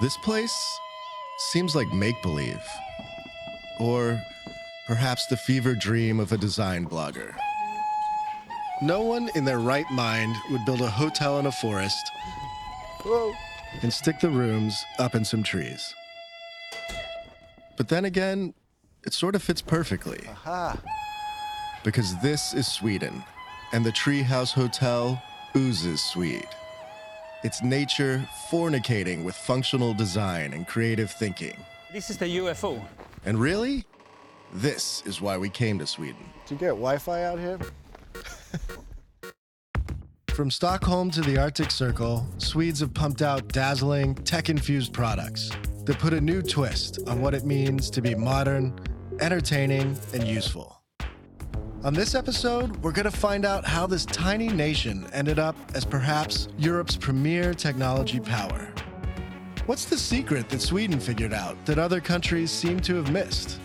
This place seems like make-believe, or perhaps the fever dream of a design blogger. No one in their right mind would build a hotel in a forest and stick the rooms up in some trees. But then again, it sort of fits perfectly. Because this is Sweden, and the Treehouse Hotel oozes Swede. It's nature fornicating with functional design and creative thinking. This is the UFO. And really, this is why we came to Sweden. Do you get Wi-Fi out here? From Stockholm to the Arctic Circle, Swedes have pumped out dazzling, tech-infused products that put a new twist on what it means to be modern, entertaining, and useful. On this episode, we're going to find out how this tiny nation ended up as perhaps Europe's premier technology power. What's the secret that Sweden figured out that other countries seem to have missed?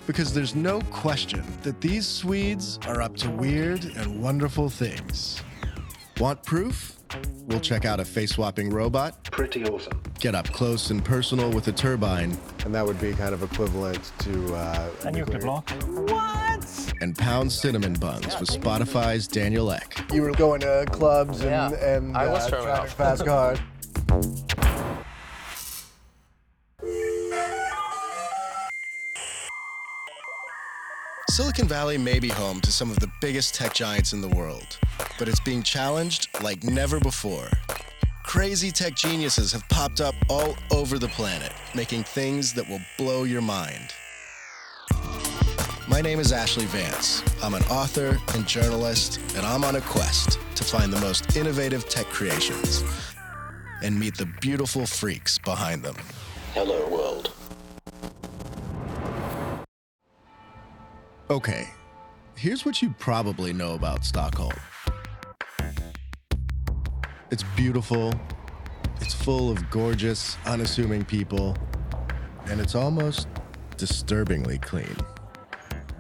Because there's no question that these Swedes are up to weird and wonderful things. Want proof? We'll check out a face-swapping robot. Pretty awesome. Get up close and personal with a turbine. And that would be kind of equivalent to A nuclear block. And pound cinnamon buns with Spotify's Daniel Ek. You were going to clubs and I was showing traffic off. fast cars. Silicon Valley may be home to some of the biggest tech giants in the world, but it's being challenged like never before. Crazy tech geniuses have popped up all over the planet, making things that will blow your mind. My name is Ashlee Vance. I'm an author and journalist, and I'm on a quest to find the most innovative tech creations and meet the beautiful freaks behind them. Hello, world. Okay, here's what you probably know about Stockholm. It's beautiful, it's full of gorgeous, unassuming people, and it's almost disturbingly clean.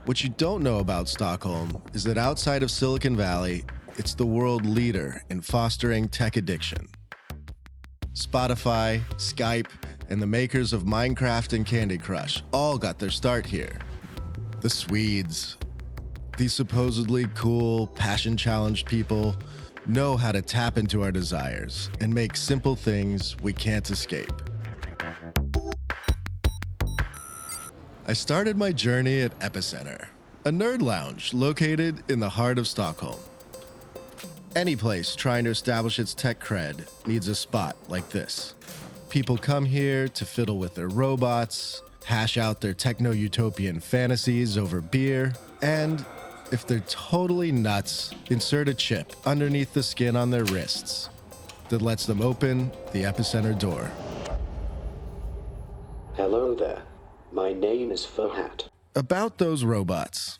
What you don't know about Stockholm is that outside of Silicon Valley, it's the world leader in fostering tech addiction. Spotify, Skype, and the makers of Minecraft and Candy Crush all got their start here. The Swedes, these supposedly cool, passion-challenged people, know how to tap into our desires and make simple things we can't escape. I started my journey at Epicenter, a nerd lounge located in the heart of Stockholm. Any place trying to establish its tech cred needs a spot like this. People come here to fiddle with their robots, hash out their techno-utopian fantasies over beer, and, if they're totally nuts, insert a chip underneath the skin on their wrists that lets them open the Epicenter door. Hello there. My name is Ferhat. About those robots.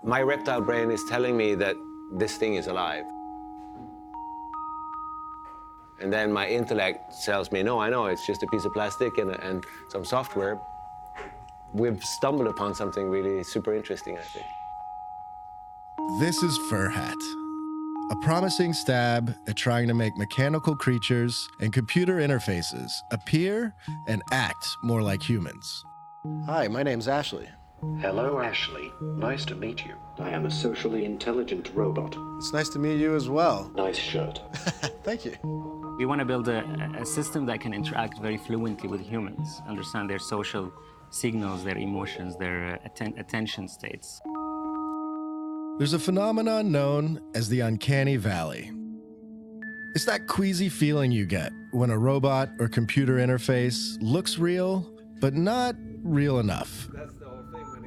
My reptile brain is telling me that this thing is alive. And then my intellect tells me, no, I know, it's just a piece of plastic and some software. We've stumbled upon something really super interesting, I think. This is Ferhat, a promising stab at trying to make mechanical creatures and computer interfaces appear and act more like humans. Hi, my name's Ashlee. Hello, Ashlee. Nice to meet you. I am a socially intelligent robot. It's nice to meet you as well. Nice shirt. Thank you. We want to build a system that can interact very fluently with humans, understand their social signals, their emotions, their attention states. There's a phenomenon known as the uncanny valley. It's that queasy feeling you get when a robot or computer interface looks real, but not real enough.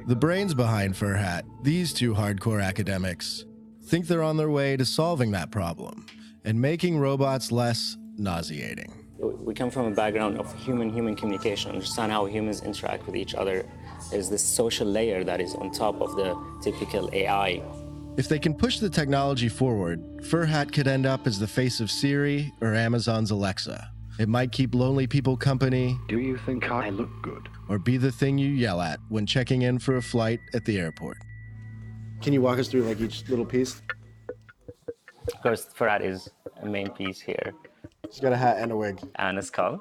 The brains behind Ferhat, these two hardcore academics, think they're on their way to solving that problem and making robots less nauseating. We come from a background of human-human communication, understand how humans interact with each other. There's this social layer that is on top of the typical AI. If they can push the technology forward, Ferhat could end up as the face of Siri or Amazon's Alexa. It might keep lonely people company, Do you think I look good? or be the thing you yell at when checking in for a flight at the airport. Can you walk us through like each little piece? Of course, Ferhat is a main piece here, He's got a hat and a wig. and a skull,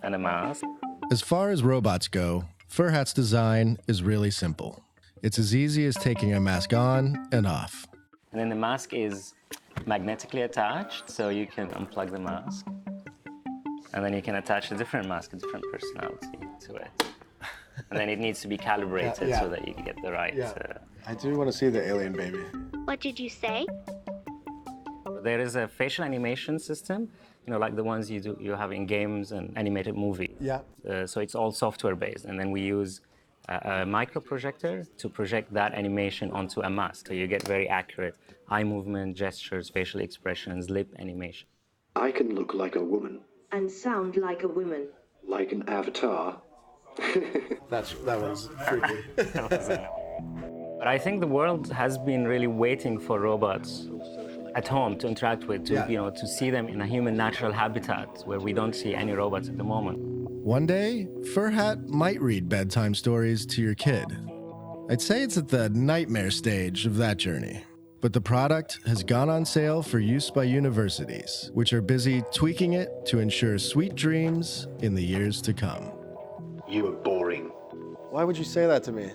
and a mask. As far as robots go, Ferhat's design is really simple. It's as easy as taking a mask on and off. And then the mask is magnetically attached, so you can unplug the mask. And then you can attach a different mask, a different personality to it. And then it needs to be calibrated so that you can get the right... I do want to see the alien baby. What did you say? There is a facial animation system, like the ones you have in games and animated movies. Yeah. So it's all software-based. And then we use a micro projector to project that animation onto a mask. So you get very accurate eye movement, gestures, facial expressions, lip animation. I can look like a woman. And sound like a woman. Like an avatar. That was freaky. But I think the world has been really waiting for robots at home to interact with, to see them in a human natural habitat where we don't see any robots at the moment. One day, Ferhat might read bedtime stories to your kid. I'd say it's at the nightmare stage of that journey. But the product has gone on sale for use by universities, which are busy tweaking it to ensure sweet dreams in the years to come. You are boring. Why would you say that to me?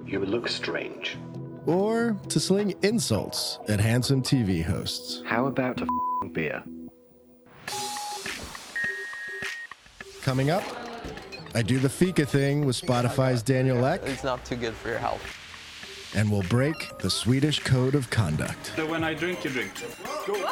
You look strange. Or to sling insults at handsome TV hosts. How about a beer? Coming up, I do the fika thing with Spotify's Daniel Ek, It's not too good for your health. and we'll break the Swedish code of conduct. So when I drink, you drink. Go.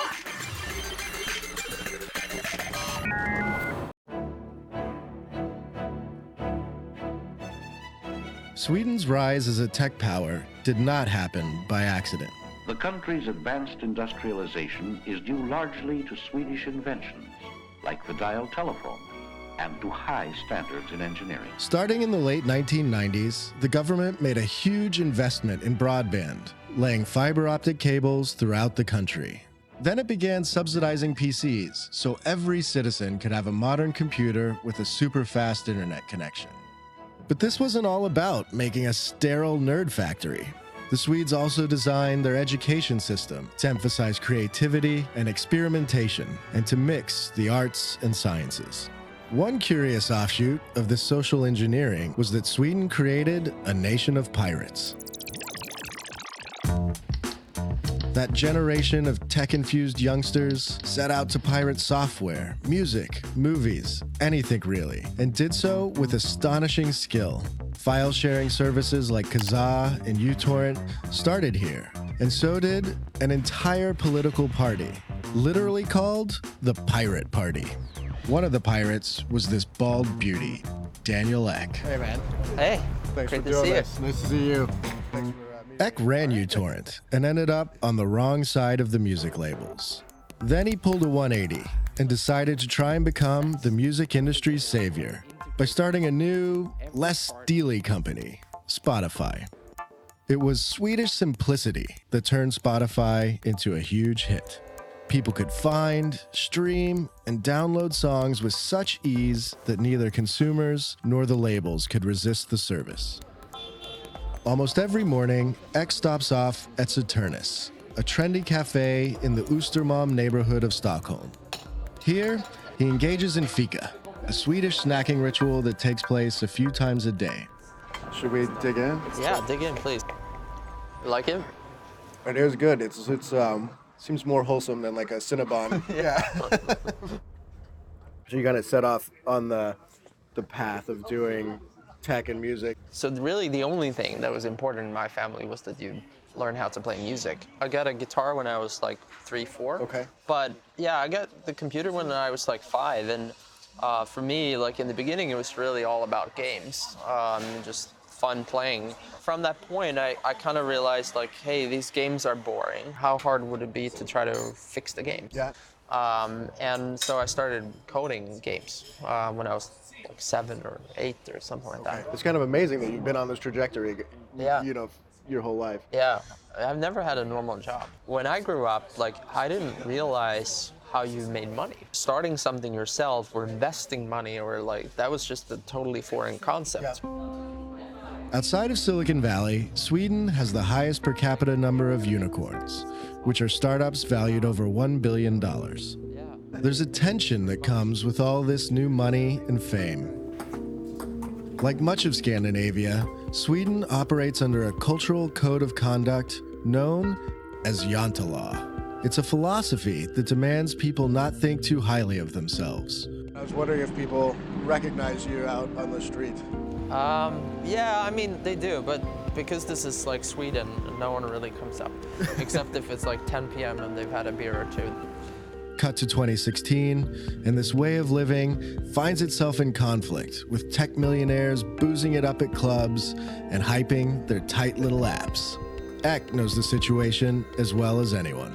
Sweden's rise as a tech power did not happen by accident. The country's advanced industrialization is due largely to Swedish inventions, like the dial telephone, and to high standards in engineering. Starting in the late 1990s, the government made a huge investment in broadband, laying fiber optic cables throughout the country. Then it began subsidizing PCs, so every citizen could have a modern computer with a super fast internet connection. But this wasn't all about making a sterile nerd factory. The Swedes also designed their education system to emphasize creativity and experimentation, and to mix the arts and sciences. One curious offshoot of this social engineering was that Sweden created a nation of pirates. That generation of tech-infused youngsters set out to pirate software, music, movies, anything really, and did so with astonishing skill. File-sharing services like Kazaa and uTorrent started here, and so did an entire political party, literally called the Pirate Party. One of the pirates was this bald beauty, Daniel Ek. Hey, man. Hey, Thanks great for to doing see you. this. Nice to see you. Thanks for Ek ran uTorrent and ended up on the wrong side of the music labels. Then he pulled a 180 and decided to try and become the music industry's savior by starting a new, less steely company, Spotify. It was Swedish simplicity that turned Spotify into a huge hit. People could find, stream, and download songs with such ease that neither consumers nor the labels could resist the service. Almost every morning, Ek stops off at Saturnus, a trendy cafe in the Östermalm neighborhood of Stockholm. Here, he engages in fika, a Swedish snacking ritual that takes place a few times a day. Should we dig in? Yeah, dig in, please. You like it? It is good. It's seems more wholesome than like a Cinnabon. Yeah. So you got it set off on the path of doing tech and music. So really the only thing that was important in my family was that you learn how to play music. I got a guitar when I was like 3, 4. Okay. But yeah, I got the computer when I was like 5. And for me, like in the beginning, it was really all about games, just fun playing. From that point, I kind of realized like, hey, these games are boring. How hard would it be to try to fix the games? Yeah. And so I started coding games when I was like 7 or 8 or something like that. It's kind of amazing that you've been on this trajectory, Yeah. Your whole life. Yeah, I've never had a normal job. When I grew up, like, I didn't realize how you made money. Starting something yourself or investing money or like, that was just a totally foreign concept. Yeah. Outside of Silicon Valley, Sweden has the highest per capita number of unicorns, which are startups valued over $1 billion. There's a tension that comes with all this new money and fame. Like much of Scandinavia, Sweden operates under a cultural code of conduct known as Jantelaw. It's a philosophy that demands people not think too highly of themselves. I was wondering if people recognize you out on the street. Yeah, I mean, they do, but because this is like Sweden, no one really comes up, except if it's like 10 p.m. and they've had a beer or two. Cut to 2016, and this way of living finds itself in conflict with tech millionaires boozing it up at clubs and hyping their tight little apps. Ek knows the situation as well as anyone.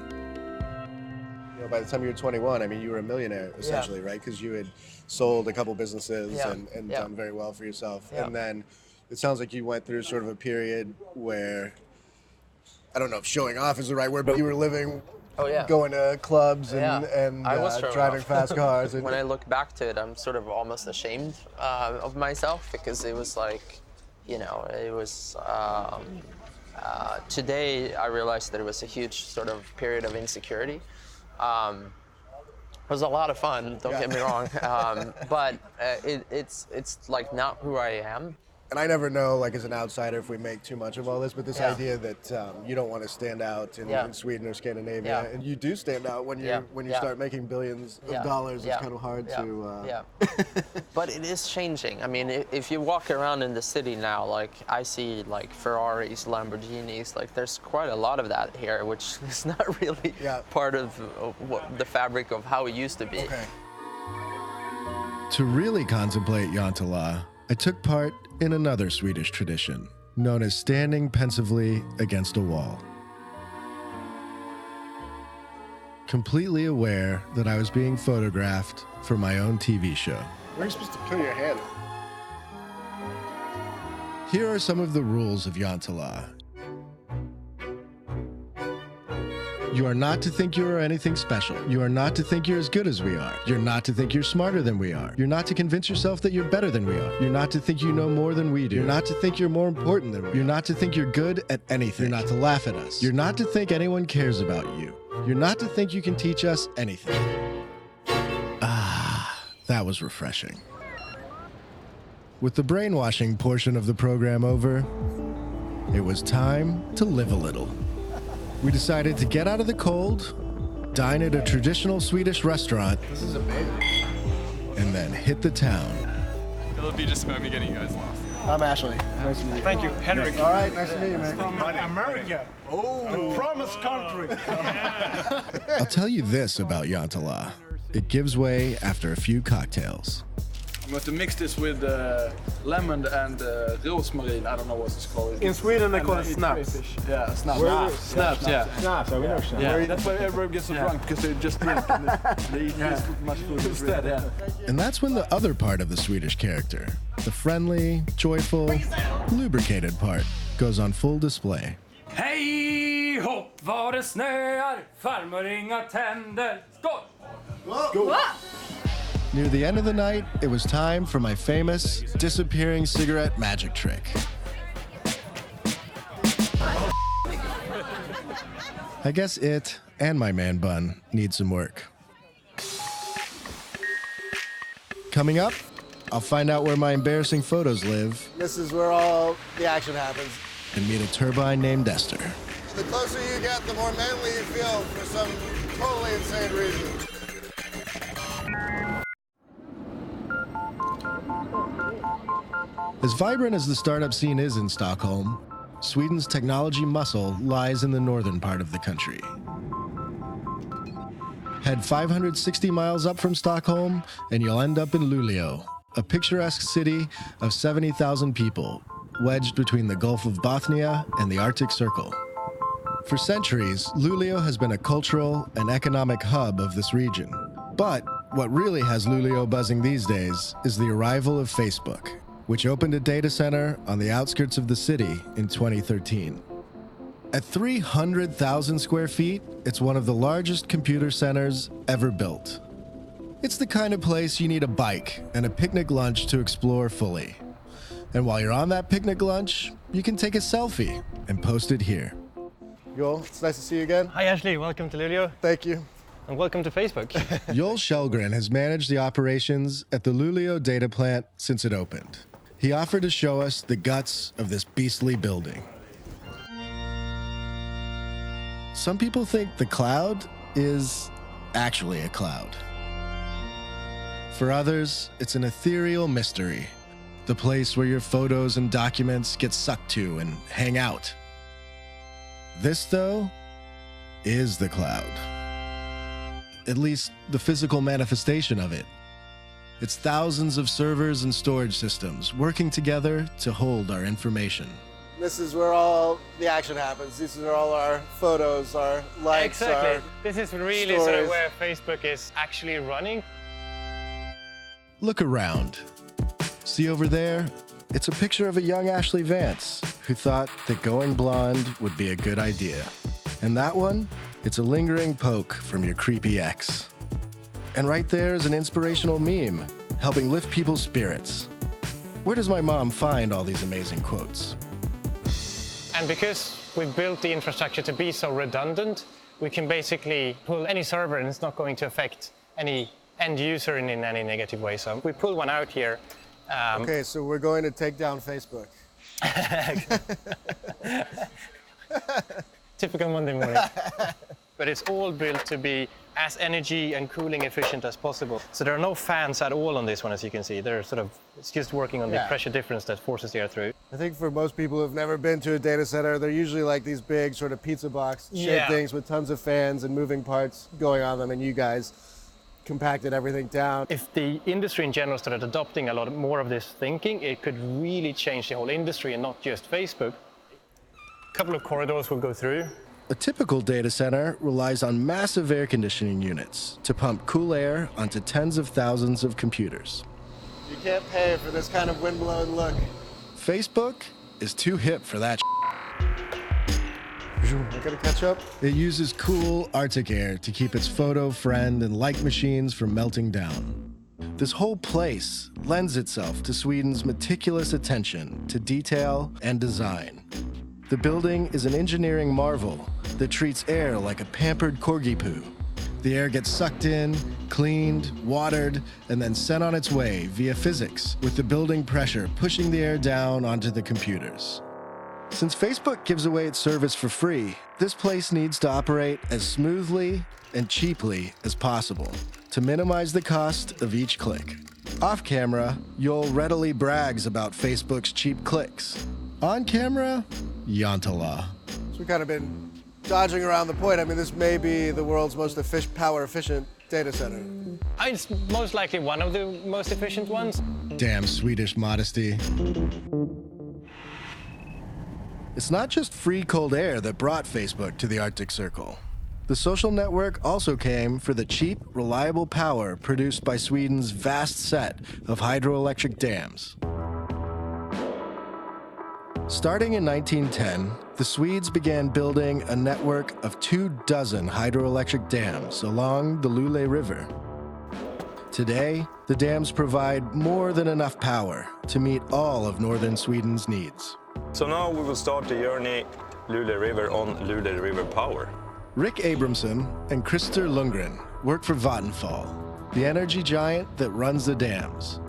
You know, by the time you were 21, I mean, you were a millionaire, essentially, right? Because you had sold a couple businesses and done very well for yourself. And then it sounds like you went through sort of a period where, I don't know if showing off is the right word, but you were living... going to clubs and driving fast cars. When I look back to it, I'm sort of almost ashamed of myself because it was like, you know, it was, today I realized that it was a huge sort of period of insecurity. It was a lot of fun, don't get me wrong, but it's like not who I am. And I never know, like as an outsider, if we make too much of all this, but this idea that you don't want to stand out in Sweden or Scandinavia, and you do stand out when you start making billions of dollars. It's kind of hard to. But it is changing. I mean, if you walk around in the city now, like I see like Ferraris, Lamborghinis, like there's quite a lot of that here, which is not really part of the fabric of how it used to be. Okay. To really contemplate Jantelaw, I took part in another Swedish tradition, known as standing pensively against a wall. Completely aware that I was being photographed for my own TV show. Where are you supposed to put your hand? Here are some of the rules of Jantelaw. You are not to think you are anything special. You are not to think you're as good as we are. You're not to think you're smarter than we are. You're not to convince yourself that you're better than we are. You're not to think you know more than we do. You're not to think you're more important than we are. You're not to think you're good at anything. You're not to laugh at us. You're not to think anyone cares about you. You're not to think you can teach us anything. Ah, that was refreshing. With the brainwashing portion of the program over, it was time to live a little. We decided to get out of the cold, dine at a traditional Swedish restaurant, This is amazing. and then hit the town. It'll be just about me getting you guys lost. I'm Ashlee. Nice to meet you. Thank you, Henrik. All right, nice to meet you, man. From America. Oh, promised country. I'll tell you this about Jantelaw. It gives way after a few cocktails. I'm going to mix this with lemon and rosemary. I don't know what it's called. In Sweden they call it snaps. Yeah, snaps. Snaps, yeah. Snaps, we know snaps. Yeah, that's why everybody gets so drunk, because they just drink and they eat this much food instead, And that's when the other part of the Swedish character, the friendly, joyful, lubricated part, goes on full display. Hej hopp vad det snöar, farmor inga tänder. Skål! Go. Near the end of the night, it was time for my famous disappearing cigarette magic trick. I guess it and my man bun need some work. Coming up, I'll find out where my embarrassing photos live This is where all the action happens. and meet a turbine named Esther. The closer you get, the more manly you feel for some totally insane reason. As vibrant as the startup scene is in Stockholm, Sweden's technology muscle lies in the northern part of the country. Head 560 miles up from Stockholm, and you'll end up in Luleå, a picturesque city of 70,000 people, wedged between the Gulf of Bothnia and the Arctic Circle. For centuries, Luleå has been a cultural and economic hub of this region. But what really has Luleå buzzing these days is the arrival of Facebook, which opened a data center on the outskirts of the city in 2013. At 300,000 square feet, it's one of the largest computer centers ever built. It's the kind of place you need a bike and a picnic lunch to explore fully. And while you're on that picnic lunch, you can take a selfie and post it here. Joel, it's nice to see you again. Hi Ashlee, welcome to Luleå. Thank you. And welcome to Facebook. Joel Shelgren has managed the operations at the Luleå data plant since it opened. He offered to show us the guts of this beastly building. Some people think the cloud is actually a cloud. For others, it's an ethereal mystery, the place where your photos and documents get sucked to and hang out. This, though, is the cloud. At least the physical manifestation of it. It's thousands of servers and storage systems working together to hold our information. This is where all the action happens. These are all our photos, our likes, Exactly. our This is really stories. sort of where Facebook is actually running. Look around. See over there? It's a picture of a young Ashlee Vance who thought that going blonde would be a good idea. And that one? It's a lingering poke from your creepy ex. And right there is an inspirational meme, helping lift people's spirits. Where does my mom find all these amazing quotes? And because we've built the infrastructure to be so redundant, we can basically pull any server and it's not going to affect any end user in any negative way. So we pull one out here. Okay, so we're going to take down Facebook. Typical Monday morning. But it's all built to be as energy and cooling efficient as possible. So there are no fans at all on this one, as you can see. They're sort of, it's just working on the pressure difference that forces the air through. I think for most people who've never been to a data center, they're usually like these big sort of pizza box shaped things with tons of fans and moving parts going on them, and you guys compacted everything down. If the industry in general started adopting a lot more of this thinking, it could really change the whole industry and not just Facebook. A couple of corridors we'll go through. A typical data center relies on massive air conditioning units to pump cool air onto tens of thousands of computers. You can't pay for this kind of windblown look. Facebook is too hip for that. We're gonna catch up. It uses cool Arctic air to keep its photo, friend, and like machines from melting down. This whole place lends itself to Sweden's meticulous attention to detail and design. The building is an engineering marvel that treats air like a pampered corgi poo. The air gets sucked in, cleaned, watered, and then sent on its way via physics, with the building pressure pushing the air down onto the computers. Since Facebook gives away its service for free, this place needs to operate as smoothly and cheaply as possible to minimize the cost of each click. Off camera, Joel readily brags about Facebook's cheap clicks. On camera, Yantala. So we've kind of been dodging around the point. I mean, this may be the world's most power efficient data center. It's most likely one of the most efficient ones. Damn Swedish modesty. It's not just free cold air that brought Facebook to the Arctic Circle. The social network also came for the cheap, reliable power produced by Sweden's vast set of hydroelectric dams. Starting in 1910, the Swedes began building a network of 24 hydroelectric dams along the Luleå River. Today, the dams provide more than enough power to meet all of northern Sweden's needs. So now we will start the journey Luleå River on Luleå River Power. Rick Abramson and Christer Lundgren work for Vattenfall, the energy giant that runs the dams.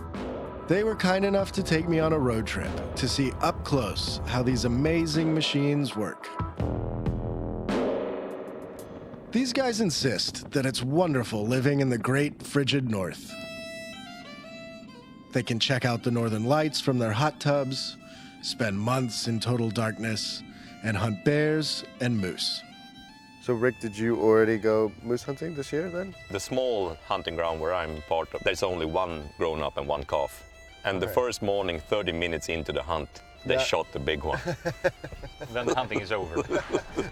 They were kind enough to take me on a road trip to see up close how these amazing machines work. These guys insist that it's wonderful living in the great frigid north. They can check out the northern lights from their hot tubs, spend months in total darkness, and hunt bears and moose. So Rick, did you already go moose hunting this year then? The small hunting ground where I'm part of, there's only one grown-up and one calf. And the first morning, 30 minutes into the hunt, they shot the big one. Then the hunting is over.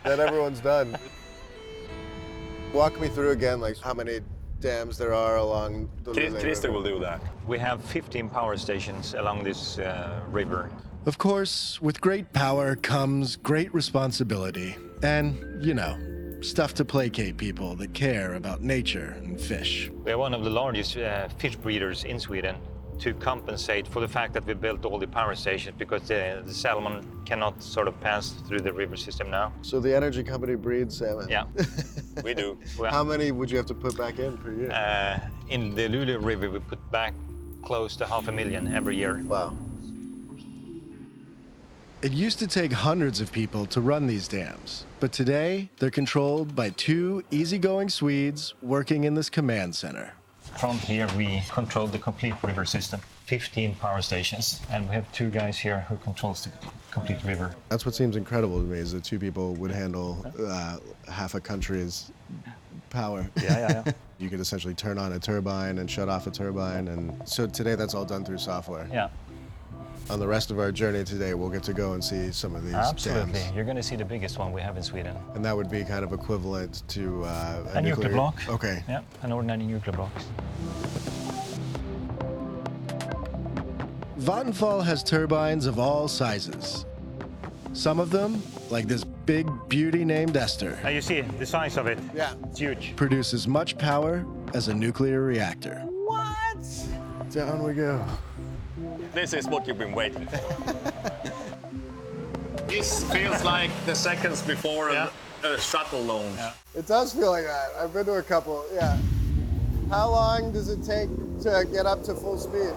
Then everyone's done. Walk me through again, like how many dams there are along the Luleå Christer River. will do that. We have 15 power stations along this river. Of course, with great power comes great responsibility and, you know, stuff to placate people that care about nature and fish. We are one of the largest fish breeders in Sweden. to compensate for the fact that we built all the power stations because the salmon cannot sort of pass through the river system now. So the energy company breeds salmon? Yeah, we do. Well, how many would you have to put back in per year? In the Luleå River, we put back close to 500,000 every year. Wow. It used to take hundreds of people to run these dams, but today they're controlled by 2 easygoing Swedes working in this command center. From here, we control the complete river system, 15 power stations, and we have 2 guys here who controls the complete river. That's what seems incredible to me, is that 2 people would handle half a country's power. Yeah. You could essentially turn on a turbine and shut off a turbine, and so today that's all done through software. Yeah. On the rest of our journey today, we'll get to go and see some of these Absolutely. dams. You're going to see the biggest one we have in Sweden. And that would be kind of equivalent to a nuclear block. Okay. Yeah, an ordinary nuclear block. Vattenfall has turbines of all sizes. Some of them, like this big beauty named Esther, You see the size of it? Yeah. It's huge. produce as much power as a nuclear reactor. What? Down we go. This is what you've been waiting for. This feels like the seconds before a shuttle launch. Yeah. It does feel like that. I've been to a couple, yeah. How long does it take to get up to full speed?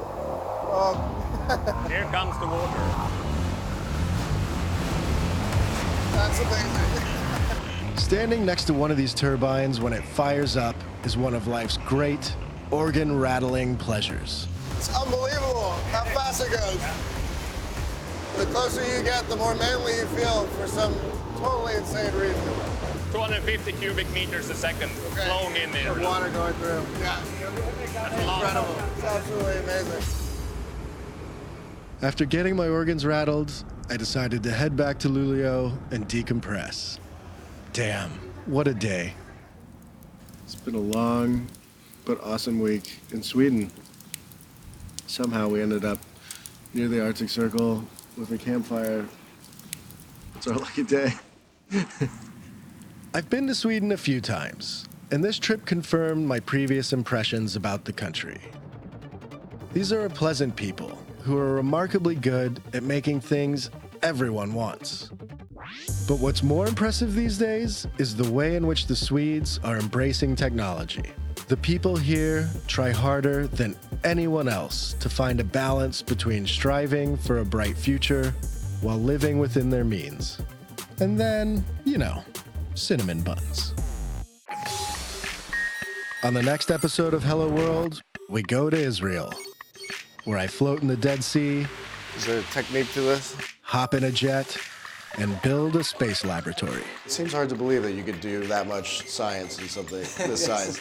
Here comes the water. That's amazing. Standing next to one of these turbines when it fires up is one of life's great, organ-rattling pleasures. It's unbelievable how fast it goes. The closer you get, the more manly you feel for some totally insane reason. 250 cubic meters a second flowing in there. The water going through. Yeah. That's incredible. It's absolutely amazing. After getting my organs rattled, I decided to head back to Luleå and decompress. Damn, what a day. It's been a long but awesome week in Sweden. Somehow we ended up near the Arctic Circle with a campfire. It's our lucky day. I've been to Sweden a few times, and this trip confirmed my previous impressions about the country. These are a pleasant people who are remarkably good at making things everyone wants. But what's more impressive these days is the way in which the Swedes are embracing technology. The people here try harder than anyone else to find a balance between striving for a bright future while living within their means. And then, cinnamon buns. On the next episode of Hello World, we go to Israel, where I float in the Dead Sea. Is there a technique to this? Hop in a jet, and build a space laboratory. It seems hard to believe that you could do that much science in something this size.